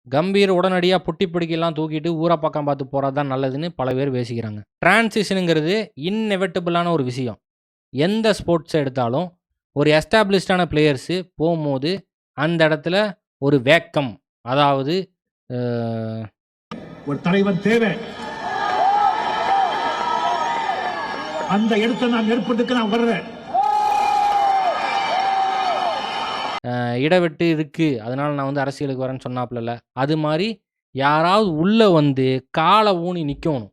கம்பீர் உடனடியா புட்டி பிடிக்கலாம் தூக்கிட்டு ஊர பக்கம் பார்த்து போறது தான் நல்லதுன்னு பல பேர் பேசிக்கிறாங்க. டிரான்சிஷனுங்கிறது இன்னெவிட்டபிளான ஒரு விஷயம். எந்த ஸ்போர்ட்ஸை எடுத்தாலும் ஒரு எஸ்டாப்ளிஷ்டான பிளேயர்ஸு போகும்போது அந்த இடத்துல ஒரு வேக்கம், அதாவது ஒரு தலைவன் தேவை. அந்த இடத்தை நான் ஏற்படுத்துக்கு நான் வர்றேன். இடவெட்டு இருக்கு, அதனால நான் வந்து அரசியலுக்கு வரேன்னு சொன்னாப்புல. அது மாதிரி யாராவது உள்ளே வந்து காலை ஊனி நிற்கணும்.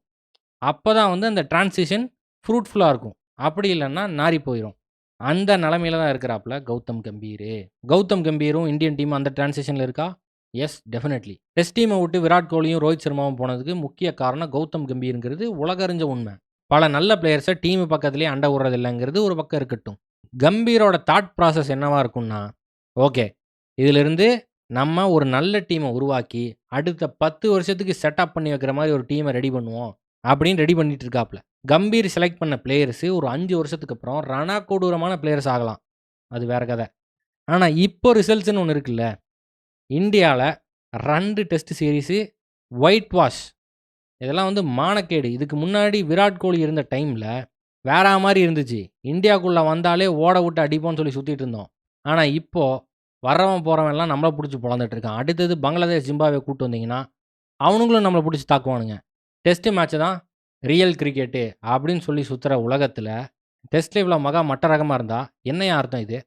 அப்போ தான் வந்து அந்த டிரான்சிஷன் ஃப்ரூட்ஃபுல்லாக இருக்கும். அப்படி இல்லைன்னா நாரி போயிடும். அந்த நிலமையில தான் இருக்கிறாப்புல கௌதம் கம்பீர். கௌதம் கம்பீரும் இந்தியன் டீம் அந்த டிரான்சிஷனில் இருக்கா? S, definitely. டெஸ்ட் டீமை விட்டு விராட் கோலியும் ரோஹித் சர்மாவும் போனதுக்கு முக்கிய காரணம் கௌதம் கம்பீருங்கிறது உலகறிஞ்ச உண்மை. பல நல்ல பிளேயர்ஸை டீமு பக்கத்துலேயே அண்டை விடுறது இல்லைங்கிறது ஒரு பக்கம் இருக்கட்டும். கம்பீரோட தாட் ப்ராசஸ் என்னவா இருக்கும்னா, ஓகே, இதிலிருந்து நம்ம ஒரு நல்ல டீமை உருவாக்கி அடுத்த 10 வருஷத்துக்கு செட்டப் பண்ணி வைக்கிற மாதிரி ஒரு டீமை ரெடி பண்ணுவோம் அப்படின்னு ரெடி பண்ணிட்டு இருக்காப்புல. கம்பீர் செலக்ட் பண்ண பிளேயர்ஸு ஒரு 5 வருஷத்துக்கு அப்புறம் ரணக்கொடூரமான பிளேயர்ஸ் ஆகலாம், அது வேற கதை. ஆனால் இப்போ ரிசல்ட்ஸ்னு ஒன்று இருக்குல்ல, இந்தியாவில் 2 டெஸ்ட் சீரீஸு ஒயிட் வாஷ், இதெல்லாம் வந்து மானக்கேடு. இதுக்கு முன்னாடி விராட் கோலி இருந்த டைமில் வேற மாதிரி இருந்துச்சு. இந்தியாவுக்குள்ளே வந்தாலே ஓட விட்டு அடிப்போம்னு சொல்லி சுற்றிட்டு இருந்தோம். ஆனால் இப்போது வர்றவன் போகிறவன்லாம் நம்மளை பிடிச்சி பொழந்துட்டு இருக்கான். அடுத்தது பங்களாதேஷ் ஜிம்பாவே கூப்பிட்டு வந்தீங்கன்னா அவனுங்களும் நம்மளை பிடிச்சி தாக்குவானுங்க. டெஸ்ட்டு மேட்ச்சு தான் ரியல் கிரிக்கெட்டு அப்படின்னு சொல்லி சுற்றுற உலகத்தில் டெஸ்ட்டில் இவ்வளோ மகா மட்ட ரகமாக இருந்தால் என்னையா அர்த்தம் இது?